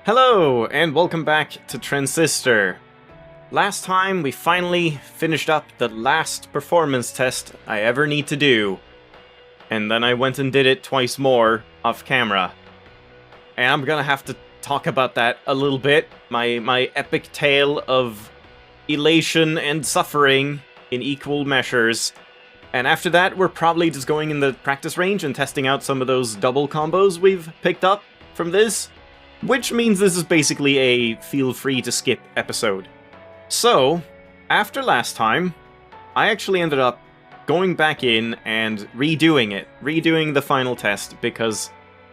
Hello, and welcome back to Transistor. Last time, we finally finished up the last performance test I ever need to do. And then I went and did it twice more, off camera. And I'm gonna have to talk about that a little bit. My epic tale of elation and suffering in equal measures. And after that, we're probably just going in the practice range and testing out some of those double combos we've picked up from this. Which means this is basically a feel free to skip episode. So, after last time, I actually ended up going back in and redoing the final test, because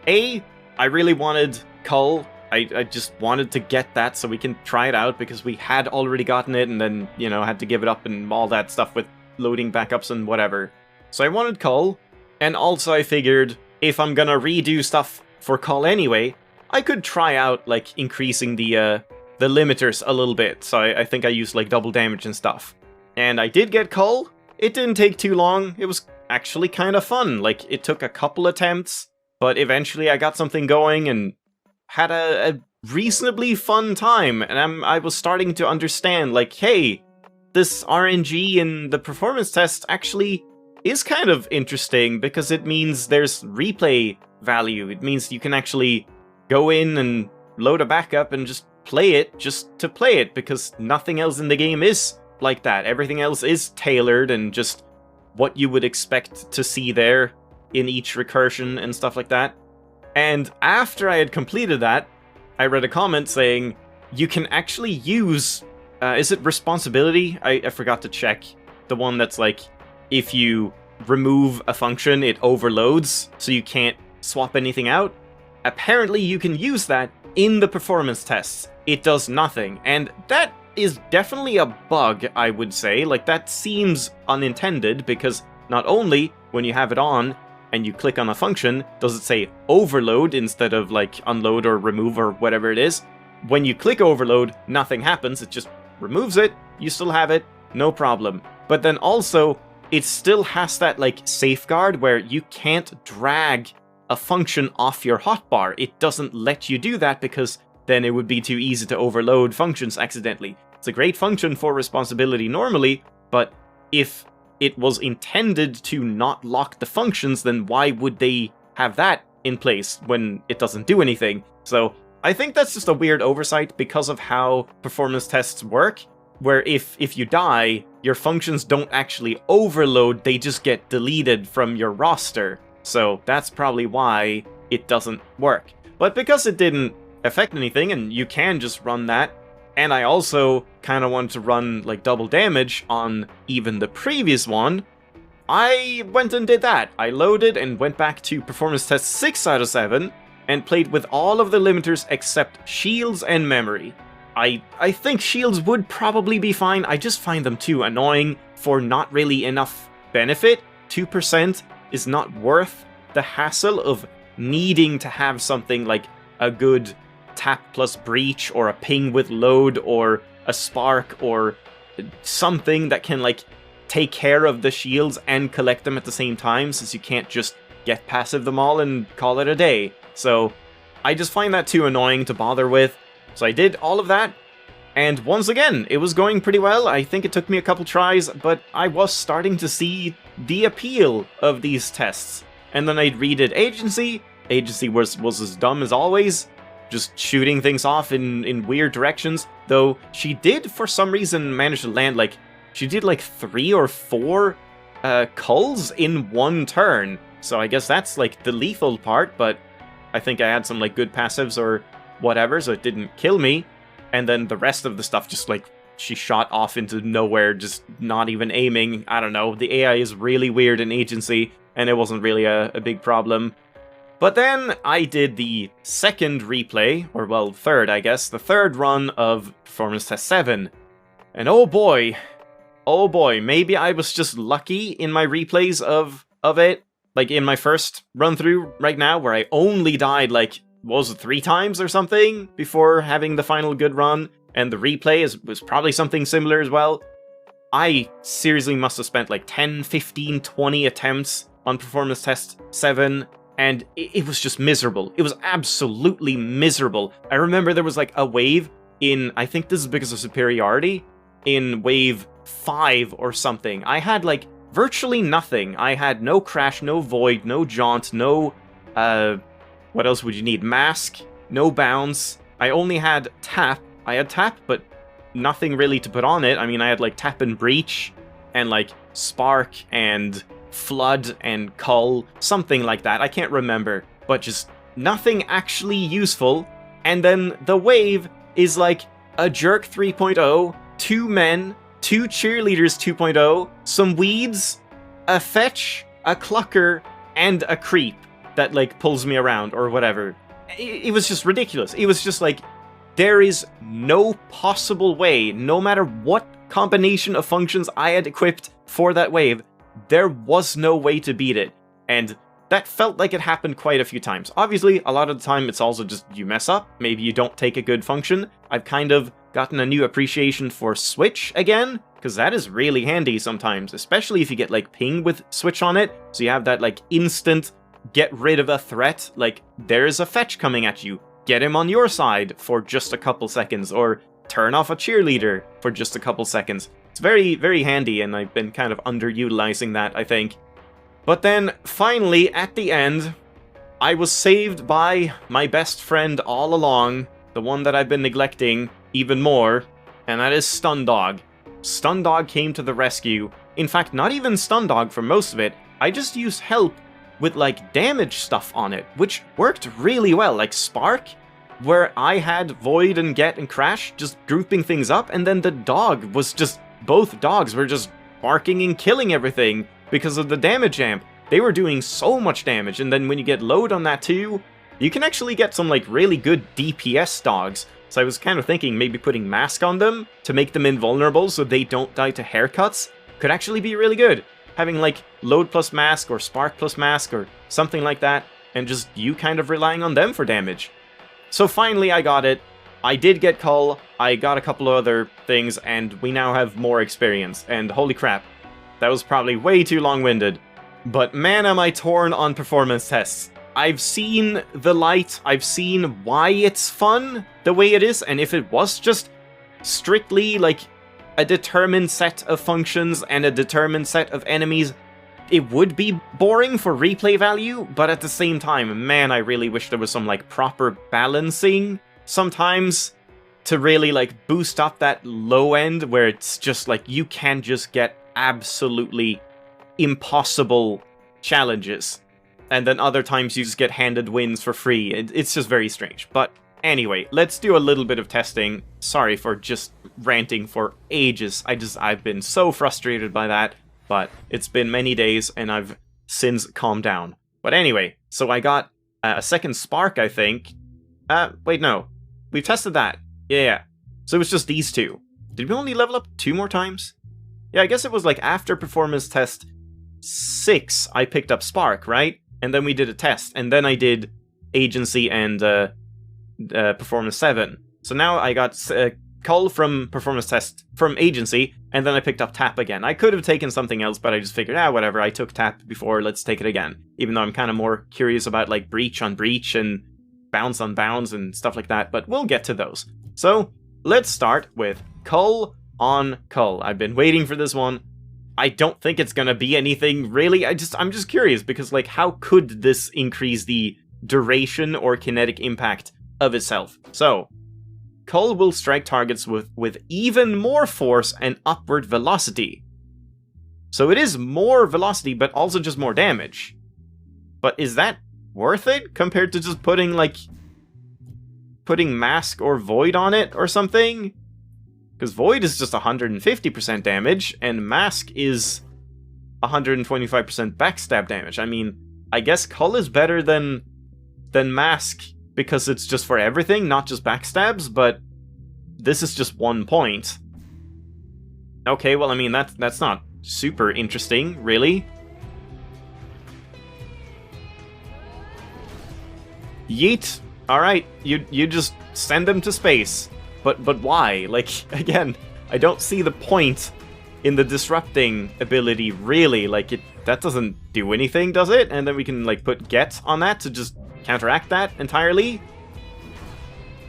A, I really wanted Cull. I just wanted to get that so we can try it out, because we had already gotten it and then, had to give it up and all that stuff with loading backups and whatever. So I wanted Cull, and also I figured if I'm gonna redo stuff for Cull anyway, I could try out, increasing the limiters a little bit, so I think I used, double damage and stuff. And I did get Cull. It didn't take too long. It was actually kind of fun. It took a couple attempts, but eventually I got something going and had a reasonably fun time, and I was starting to understand, hey, this RNG in the performance test actually is kind of interesting, because it means there's replay value. It means you can actually go in and load a backup and just play it just to play it, because nothing else in the game is like that. Everything else is tailored and just what you would expect to see there in each recursion and stuff like that. And after I had completed that, I read a comment saying you can actually use, is it responsibility? I forgot to check. The one that's if you remove a function, it overloads, so you can't swap anything out. Apparently you can use that in the performance tests. It does nothing, and that is definitely a bug, I would say. That seems unintended, because not only when you have it on and you click on a function, does it say overload instead of unload or remove or whatever it is. When you click overload, nothing happens, it just removes it, you still have it, no problem. But then also, it still has that safeguard where you can't drag a function off your hotbar. It doesn't let you do that, because then it would be too easy to overload functions accidentally. It's a great function for responsibility normally, but if it was intended to not lock the functions, then why would they have that in place when it doesn't do anything? So I think that's just a weird oversight because of how performance tests work, where if you die, your functions don't actually overload, they just get deleted from your roster. So that's probably why it doesn't work. But because it didn't affect anything, and you can just run that, and I also kind of wanted to run double damage on even the previous one, I went and did that. I loaded and went back to performance test 6 out of 7, and played with all of the limiters except shields and memory. I think shields would probably be fine. I just find them too annoying for not really enough benefit. 2% is not worth the hassle of needing to have something like a good tap plus breach, or a ping with load, or a spark, or something that can take care of the shields and collect them at the same time, since you can't just get passive them all and call it a day. So I just find that too annoying to bother with. So I did all of that, and once again, it was going pretty well. I think it took me a couple tries, but I was starting to see the appeal of these tests. And then I redid Agency. Agency was as dumb as always, just shooting things off in weird directions, though she did, for some reason, manage to land, she did 3 or 4 culls in one turn. So I guess that's, the lethal part, but I think I had some, good passives or whatever, so it didn't kill me. And then the rest of the stuff just, she shot off into nowhere, just not even aiming. I don't know, the AI is really weird in Agency, and it wasn't really a big problem. But then I did the second replay, or well, third, I guess, the third run of Performance Test 7. And oh boy, maybe I was just lucky in my replays of it. In my first run-through right now, where I only died, what was it, 3 times or something before having the final good run, and the replay was probably something similar as well. I seriously must have spent 10, 15, 20 attempts on Performance Test 7, and it was just miserable. It was absolutely miserable. I remember there was like a wave in, I think this is because of superiority, in wave 5 or something. I had like virtually nothing. I had no crash, no void, no jaunt, no, what else would you need? Mask, no bounce. I only had tap. I had tap, but nothing really to put on it. I mean, I had like tap and breach, and like spark and flood and cull, something like that. I can't remember, but just nothing actually useful. And then the wave is like a jerk 3.0, 2 men, 2 cheerleaders 2.0, some weeds, a fetch, a clucker, and a creep that like pulls me around or whatever. It was just ridiculous. It was just like, there is no possible way, no matter what combination of functions I had equipped for that wave, there was no way to beat it. And that felt like it happened quite a few times. Obviously, a lot of the time it's also just you mess up, maybe you don't take a good function. I've kind of gotten a new appreciation for switch again, because that is really handy sometimes, especially if you get like ping with switch on it, so you have that like instant get rid of a threat, like there's a fetch coming at you, get him on your side for just a couple seconds, or turn off a cheerleader for just a couple seconds. It's very, very handy, and I've been kind of underutilizing that, I think. But then, finally, at the end, I was saved by my best friend all along, the one that I've been neglecting even more, and that is Stundog. Stundog came to the rescue. In fact, not even Stundog for most of it. I just used help with, like, damage stuff on it, which worked really well. Like Spark, where I had Void and Get and Crash just grouping things up, and then the dog was just... both dogs were just barking and killing everything because of the damage amp. They were doing so much damage, and then when you get load on that too, you can actually get some like really good DPS dogs. So I was kind of thinking maybe putting Mask on them to make them invulnerable so they don't die to haircuts could actually be really good. Having like load plus Mask or Spark plus Mask or something like that, and just you kind of relying on them for damage. So finally I got it. I did get Cull, I got a couple of other things, and we now have more experience, and holy crap, that was probably way too long-winded. But man, am I torn on performance tests. I've seen the light, I've seen why it's fun the way it is, and if it was just strictly like a determined set of functions and a determined set of enemies, it would be boring for replay value, but at the same time, man, I really wish there was some like proper balancing sometimes to really like boost up that low end where it's just like you can just get absolutely impossible challenges, and then other times you just get handed wins for free. It's just very strange. But anyway, let's do a little bit of testing. Sorry for just ranting for ages. I've been so frustrated by that, but it's been many days and I've since calmed down. But anyway, so I got a second Spark, I think. Wait, no. We've tested that. Yeah. So it was just these two. Did we only level up 2 more times? Yeah, I guess it was like after performance test 6, I picked up Spark, right? And then we did a test, and then I did Agency and Performance 7. So now I got Cull from Performance Test from Agency, and then I picked up Tap again. I could have taken something else, but I just figured, whatever, I took Tap before, let's take it again. Even though I'm kind of more curious about like Breach on Breach and Bounce on Bounce and stuff like that, but we'll get to those. So, let's start with Cull on Cull. I've been waiting for this one. I don't think it's gonna be anything really. I'm just curious because like how could this increase the duration or kinetic impact of itself? So, Cull will strike targets with even more force and upward velocity. So it is more velocity, but also just more damage. But is that worth it compared to just putting Mask or Void on it or something? Because Void is just 150% damage, and Mask is 125% backstab damage. I mean, I guess Cull is better than Mask because it's just for everything, not just backstabs, but this is just 1 point. Okay, well, I mean, that's not super interesting, really. Yeet. Alright, you just send them to space. But why? Like, again, I don't see the point in the disrupting ability, really. Like, that doesn't do anything, does it? And then we can, like, put get on that to just counteract that entirely?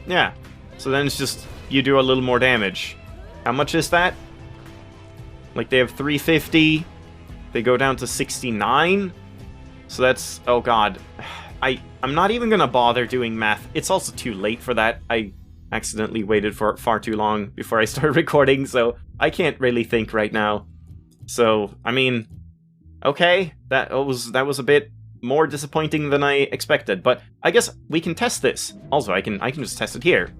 Yeah. So then it's just, you do a little more damage. How much is that? Like, they have 350. They go down to 69. So that's... Oh, God. I'm not even gonna bother doing math. It's also too late for that. I accidentally waited for far too long before I started recording, so I can't really think right now. So, I mean... Okay, that was a bit more disappointing than I expected, but I guess we can test this. Also, I can just test it here.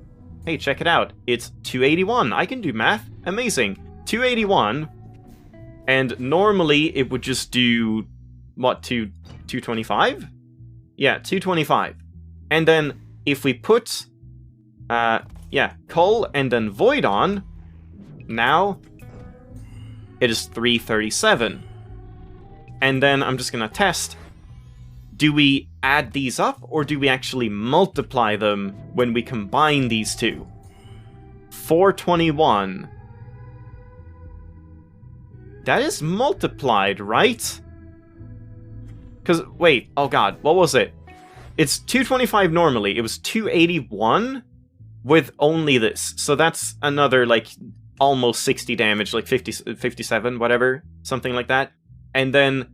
Hey, check it out. It's 281. I can do math. Amazing. 281, and normally it would just do, what, 225? Yeah, 225. And then if we put, Cull and then Void on, now it is 337. And then I'm just gonna test, do we add these up, or do we actually multiply them when we combine these two? 421. That is multiplied, right? Because, wait, oh god, what was it? It's 225 normally, it was 281 with only this. So that's another, like, almost 60 damage, like 50, 57, whatever, something like that. And then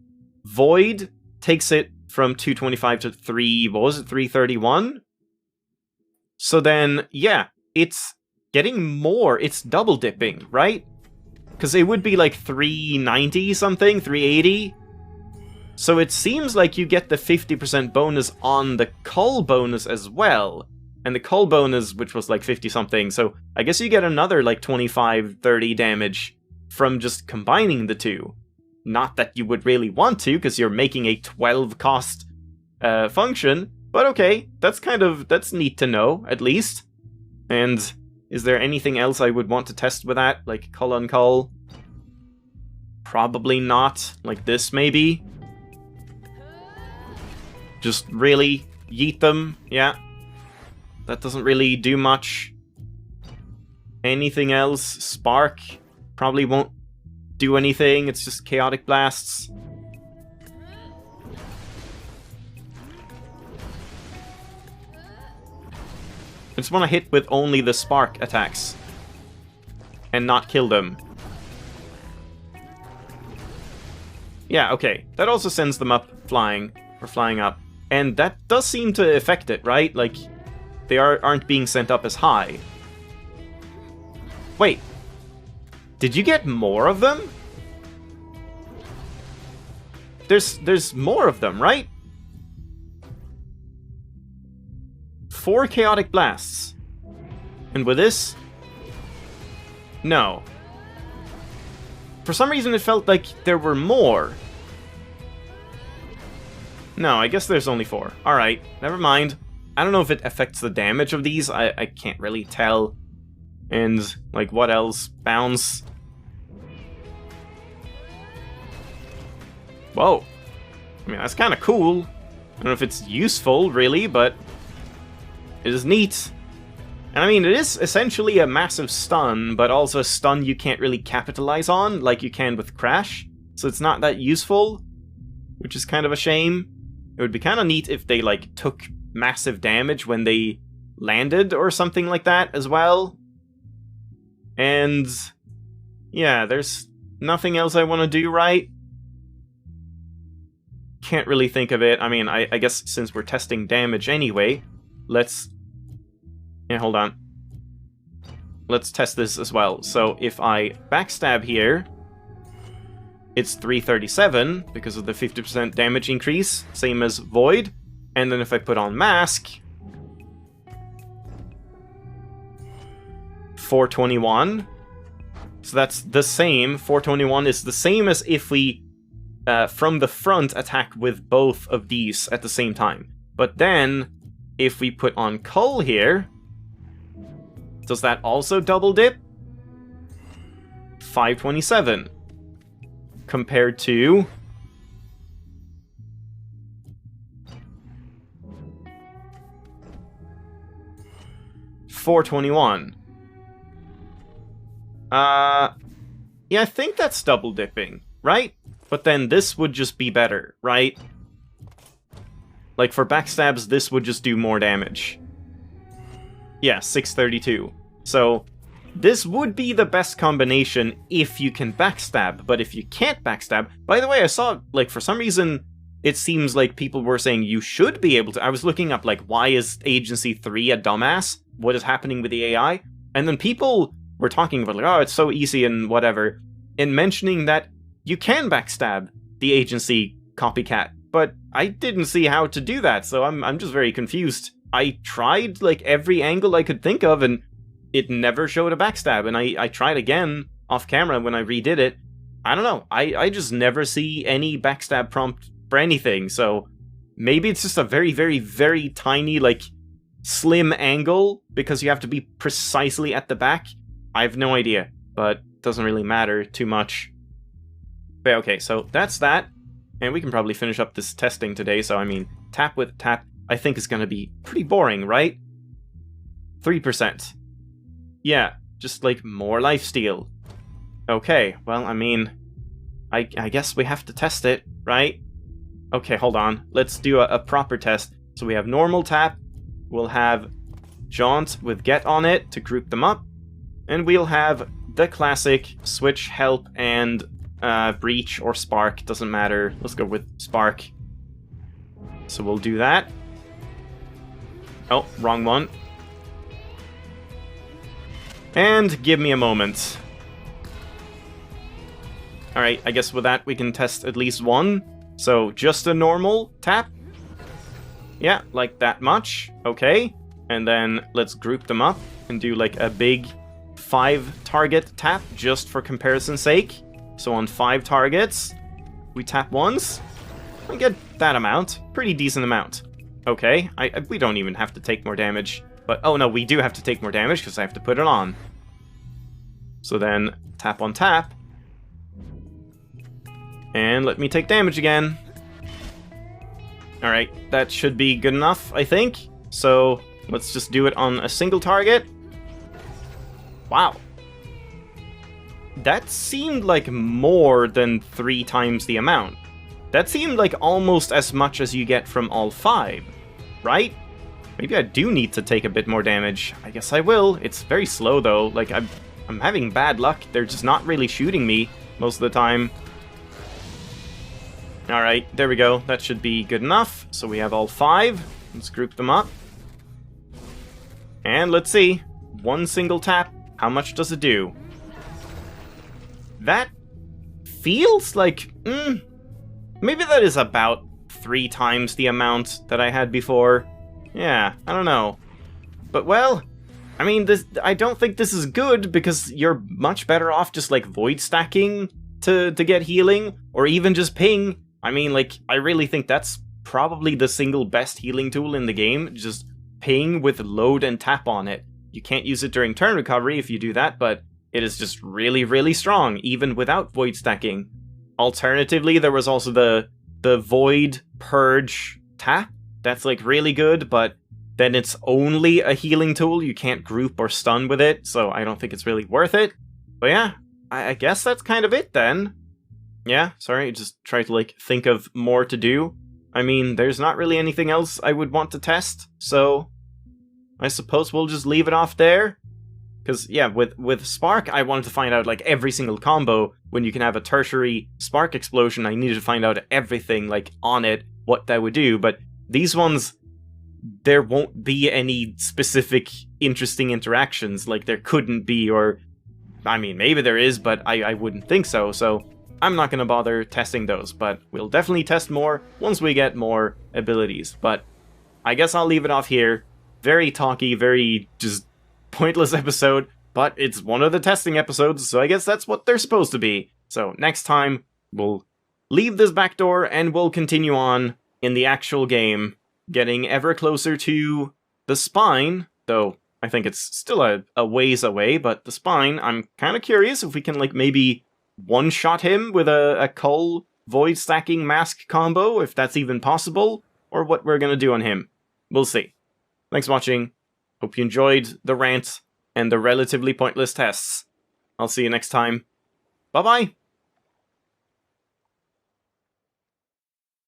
Void takes it from 225 to 331? So then, yeah, it's getting more, it's double dipping, right? Because it would be like 390 something, 380. So it seems like you get the 50% bonus on the Cull bonus as well. And the Cull bonus, which was like 50 something, so I guess you get another like 25, 30 damage from just combining the two. Not that you would really want to, because you're making a 12 cost function, but okay, that's neat to know, at least. And is there anything else I would want to test with that, like Cull on Cull? Probably not. Like this, maybe? Just really yeet them, yeah. That doesn't really do much. Anything else? Spark probably won't do anything, it's just chaotic blasts. I just want to hit with only the spark attacks and not kill them. Yeah, okay. That also sends them up flying, or flying up. And that does seem to affect it, right? Like, they aren't being sent up as high. Wait. Did you get more of them? There's more of them, right? 4 chaotic blasts. And with this? No. For some reason it felt like there were more. No, I guess there's only 4. Alright, never mind. I don't know if it affects the damage of these, I can't really tell. And, like, what else? Bounce. Whoa. I mean, that's kind of cool. I don't know if it's useful, really, but it is neat. And I mean, it is essentially a massive stun, but also a stun you can't really capitalize on, like you can with Crash. So it's not that useful, which is kind of a shame. It would be kind of neat if they, like, took massive damage when they landed or something like that as well. And yeah, there's nothing else I want to do, right? Can't really think of it. I mean, I guess since we're testing damage anyway, let's... Yeah, hold on. Let's test this as well. So if I backstab here, it's 337 because of the 50% damage increase, same as Void. And then if I put on Mask, 421. So that's the same. 421 is the same as if we, from the front, attack with both of these at the same time. But then, if we put on Cull here, does that also double dip? 527. Compared to... $421. Yeah, I think that's double dipping, right? But then this would just be better, right? Like, for backstabs, this would just do more damage. Yeah, 632. So, this would be the best combination if you can backstab, but if you can't backstab... By the way, I saw, like, for some reason, it seems like people were saying you should be able to... I was looking up, like, why is Agency 3 a dumbass? What is happening with the AI? And then people were talking about, like, oh, it's so easy and whatever, and mentioning that you can backstab the Agency copycat, but I didn't see how to do that, so I'm just very confused. I tried, like, every angle I could think of, and it never showed a backstab, and I tried again off camera when I redid it. I don't know, I just never see any backstab prompt for anything, so maybe it's just a very, very, very tiny, like, slim angle, because you have to be precisely at the back. I have no idea, but it doesn't really matter too much. But okay, so that's that, and we can probably finish up this testing today, so I mean, tap with tap, I think is going to be pretty boring, right? 3%. Yeah, just like more lifesteal. Okay, well, I mean, I guess we have to test it, right? Okay, hold on. Let's do a proper test. So we have normal tap, we'll have jaunt with get on it to group them up, and we'll have the classic switch, help, and breach or spark, doesn't matter. Let's go with spark. So we'll do that. Oh, wrong one. And give me a moment. Alright, I guess with that we can test at least one. So just a normal tap. Yeah, like that much. Okay. And then let's group them up and do like a big 5 target tap just for comparison's sake. So on 5 targets, we tap once. We get that amount. Pretty decent amount. Okay, we don't even have to take more damage. But, oh no, we do have to take more damage because I have to put it on. So then, tap on tap. And let me take damage again. Alright, that should be good enough, I think. So, let's just do it on a single target. Wow. That seemed like more than 3 times the amount. That seemed like almost as much as you get from all 5. Right? Maybe I do need to take a bit more damage. I guess I will. It's very slow though. Like, I'm having bad luck. They're just not really shooting me most of the time. Alright, there we go. That should be good enough. So we have all 5. Let's group them up. And let's see. One single tap. How much does it do? That feels like... maybe that is about 3 times the amount that I had before. Yeah, I don't know. But, well, I mean, I don't think this is good, because you're much better off just, like, void stacking to get healing, or even just ping. I mean, like, I really think that's probably the single best healing tool in the game, just ping with load and tap on it. You can't use it during turn recovery if you do that, but it is just really, really strong, even without void stacking. Alternatively, there was also the Void Purge tap. That's like really good, but then it's only a healing tool. You can't group or stun with it, so I don't think it's really worth it. But yeah, I guess that's kind of it then. Yeah, sorry, I just tried to like think of more to do. I mean, there's not really anything else I would want to test, so I suppose we'll just leave it off there. Because, yeah, with Spark, I wanted to find out, like, every single combo. When you can have a tertiary Spark explosion, I needed to find out everything, like, on it, what that would do. But these ones, there won't be any specific interesting interactions. Like, there couldn't be, or... I mean, maybe there is, but I wouldn't think so. So, I'm not going to bother testing those. But we'll definitely test more once we get more abilities. But I guess I'll leave it off here. Very talky, very just... pointless episode, but it's one of the testing episodes, so I guess that's what they're supposed to be. So next time, we'll leave this back door and we'll continue on in the actual game, getting ever closer to the spine, though I think it's still a ways away, but the spine, I'm kind of curious if we can like maybe one-shot him with a Cull void stacking mask combo, if that's even possible, or what we're gonna do on him. We'll see. Thanks for watching. Hope you enjoyed the rant and the relatively pointless tests. I'll see you next time. Bye-bye!